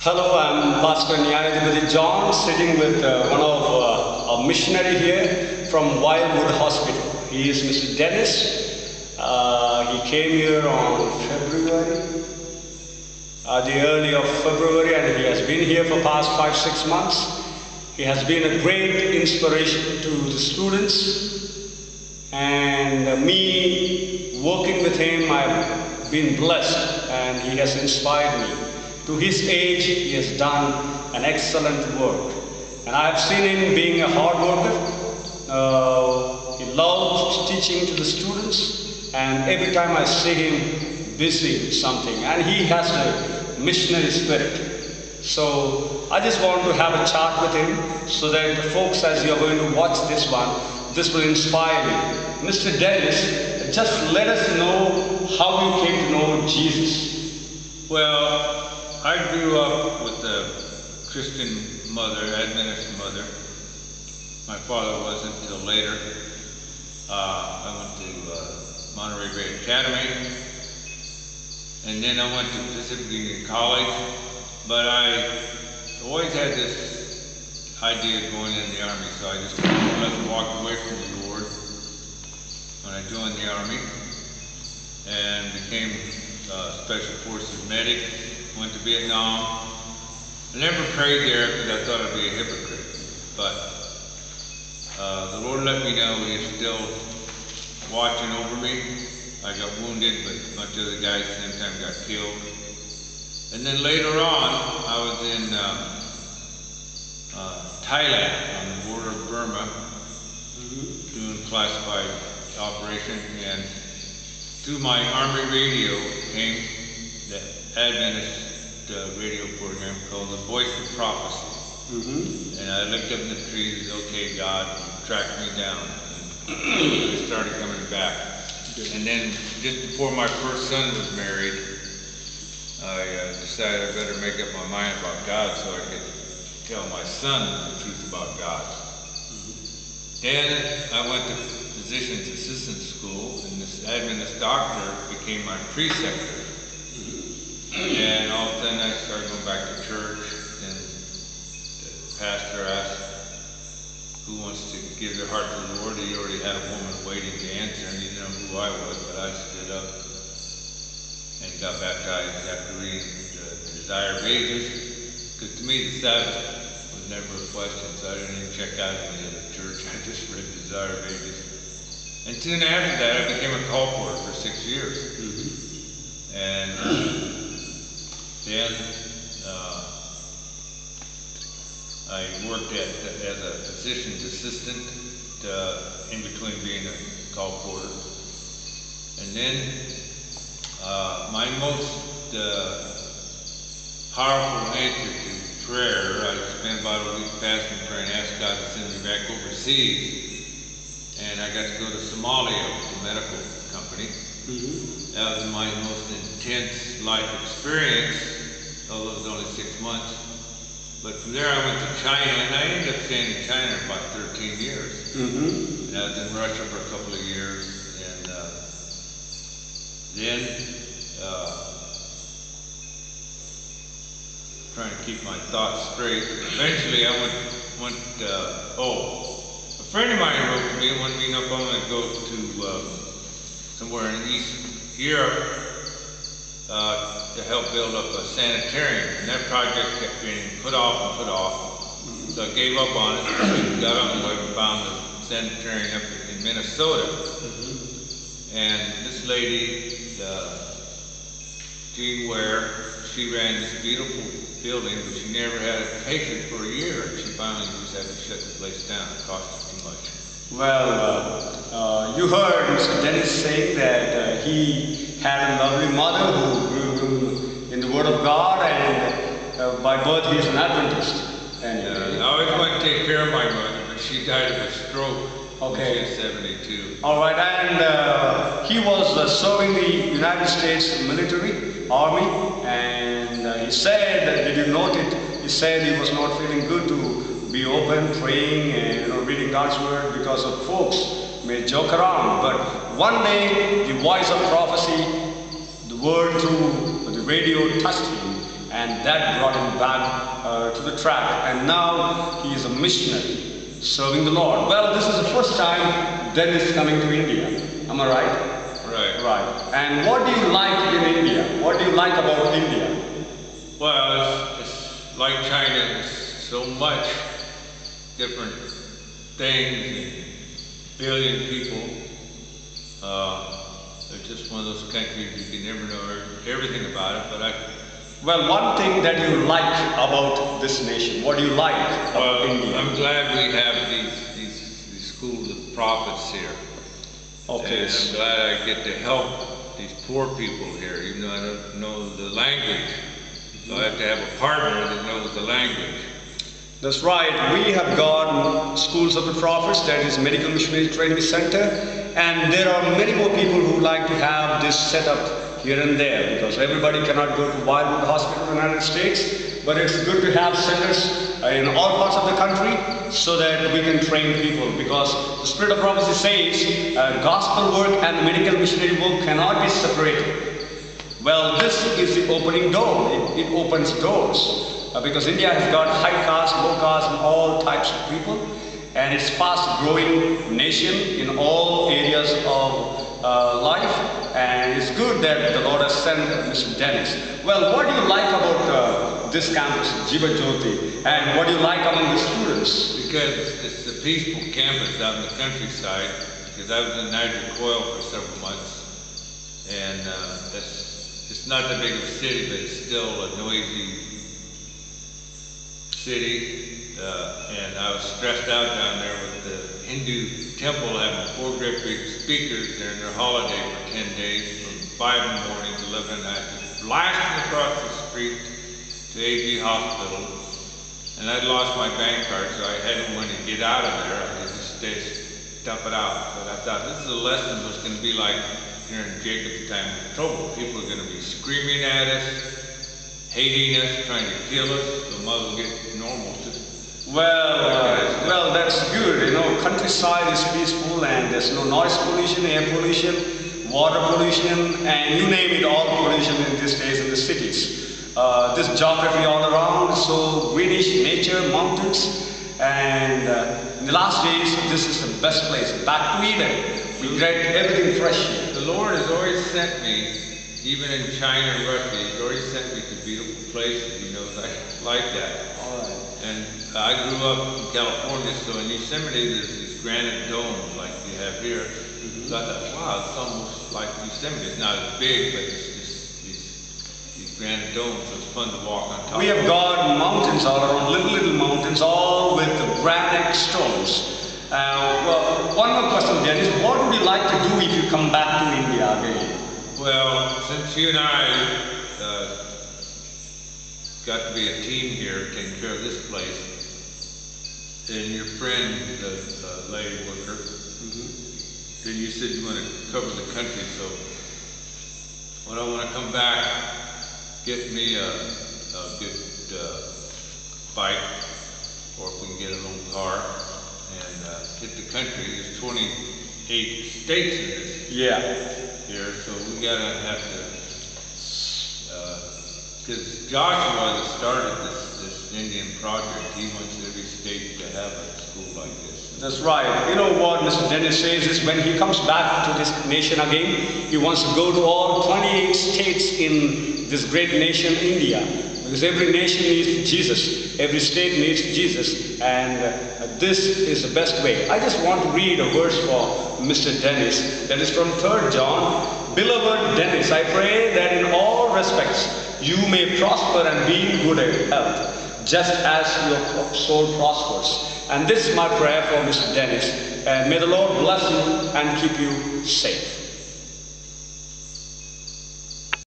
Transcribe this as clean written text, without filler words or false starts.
Hello, I'm Pastor Niyayathipathy John, sitting with one of our missionary here from Wildwood Hospital. He is Mr. Dennis. He came here on February, the early of February, and he has been here for past 5-6 months. He has been a great inspiration to the students, and me working with him, I've been blessed, and he has inspired me. To his age, he has done an excellent work. And I have seen him being a hard worker. He loves teaching to the students, and every time I see him busy with something, and he has a missionary spirit. So I just want to have a chat with him so that the folks, as you're going to watch this one, this will inspire you. Mr. Dennis, just let us know how you came to know Jesus. Well, I grew up with a Christian mother, Adventist mother. My father wasn't until later. I went to Monterey Bay Academy, and then I went to Pacific Union College. But I always had this idea of going in the Army, so I just walked away from the Lord when I joined the Army and became Special Forces medic. Went to Vietnam. I never prayed there because I thought I'd be a hypocrite. But the Lord let me know He's still watching over me. I got wounded, but a bunch of other guys at the same time got killed. And then later on, I was in Thailand on the border of Burma, doing classified operation, and through my Army radio came the Adventist radio program called The Voice of Prophecy. And I looked up in the trees, okay, God, tracked me down. And I started coming back. And then just before my first son was married, I decided I better make up my mind about God so I could tell my son the truth about God. Then I went to physician's assistant school, and this Adventist doctor became my preceptor. And all of a sudden I started going back to church, and the pastor asked who wants to give their heart to the Lord. He already had a woman waiting to answer, and he didn't know who I was, but I stood up and got baptized after reading the Desire pages. Because to me the Sabbath was never a question, so I didn't even check out any other church. I just read Desire pages. And soon after that I became a call porter for 6 years. And then I worked as a physician's assistant in between being a call porter. And then my most powerful answer to prayer, I spent about a week fasting praying and asked God to send me back overseas. And I got to go to Somalia with a medical company. That was my most intense life experience, although it was only 6 months. But from there I went to China, and I ended up staying in China for about 13 years. And I was in Russia for a couple of years, and then trying to keep my thoughts straight. Eventually I went a friend of mine wrote to me and wanted me to know if I wanted to go to somewhere in East Europe to help build up a sanitarium, and that project kept getting put off and put off. So I gave up on it, got on the web and found the sanitarium up in Minnesota. And this lady, Jean Ware, she ran this beautiful building, but she never had a patient for a year, and she finally just had to shut the place down. It cost her too much. Well, you heard Mr. Dennis saying that he had a lovely mother who grew in the Word of God, and by birth he is an Adventist. I always wanted to take care of my mother, but she died of a stroke when she was 72. All right, and he was serving the United States military, army, and he said, did you note it? He said he was not feeling good to be open, praying, and reading God's Word because of folks may joke around. But one day, the voice of prophecy, the word through the radio touched him, and that brought him back to the track, and now he is a missionary serving the Lord. Well, this is the first time Dennis is coming to India. Am I right? Right. Right. And what do you like in India? What do you like about India? Well, it's like China. There's so much different things, and billion people. It's just one of those countries you can never know everything about it. But well, one thing that you like about this nation, what do you like about India? I'm glad we have these schools of prophets here. Okay. And I'm glad I get to help these poor people here, even though I don't know the language. So I have to have a partner that knows the language. That's right. We have got schools of the prophets, that is Medical Missionary Training Center, and there are many more people who like to have this set up here and there, because everybody cannot go to Wildwood Hospital in the United States, but it's good to have centers in all parts of the country so that we can train people, because the Spirit of Prophecy says gospel work and medical missionary work cannot be separated. Well, this is the opening door. It opens doors. Because India has got high caste, low caste, and all types of people, and it's fast growing nation in all areas of life, and it's good that the Lord has sent Mr. Dennis. Well, what do you like about this campus, Jeeva jyothi, and what do you like among the students? Because it's a peaceful campus out in the countryside, because I was in Niagara Coil for several months, and it's not that big of a city, but it's still a noisy city, and I was stressed out down there with the Hindu temple having 4 great big speakers during their holiday for 10 days, from 5 in the morning to 11 at night, just blasting across the street to AG Hospital. And I'd lost my bank card, so I had no money to get out of there. I just stay, dump it out. But I thought this is a lesson what's going to be like during Jacob's time of trouble. People are going to be screaming at us, hating us, trying to kill us, so might as well get normal too. Well, that's good. You know, countryside is peaceful and there's no noise pollution, air pollution, water pollution, and you name it, all pollution in these days in the cities. This geography all around, so greenish nature, mountains, and in the last days, this is the best place. Back to Eden. We get everything fresh here. The Lord has always sent me, even in China and Russia, He's already sent me to beautiful places. He knows I like that. All right. And I grew up in California, so in Yosemite there's these granite domes like you have here. So I thought, wow, it's almost like Yosemite. It's not as big, but it's just these granite domes, so it's fun to walk on top. We have got mountains all around, little mountains, all with granite stones. Well, one more question, Dennis. What would you like to do if you come back to India again? Well, since you and I got to be a team here taking care of this place, and your friend, the lady worker, then you said you want to cover the country, so when I want to come back, get me a good bike, or if we can get a little car, and hit the country. There's 28 states in this here, so we gotta have to, because Joshua that started this Indian project, he wants every state to have a school like this. That's right. You know what Mr. Dennis says is when he comes back to this nation again, he wants to go to all 28 states in this great nation, India. Because every nation needs Jesus, every state needs Jesus, and this is the best way. I just want to read a verse for Mr. Dennis, that is from 3 John. Beloved Dennis, I pray that in all respects you may prosper and be in good health, just as your soul prospers. And this is my prayer for Mr. Dennis, and may the Lord bless you and keep you safe.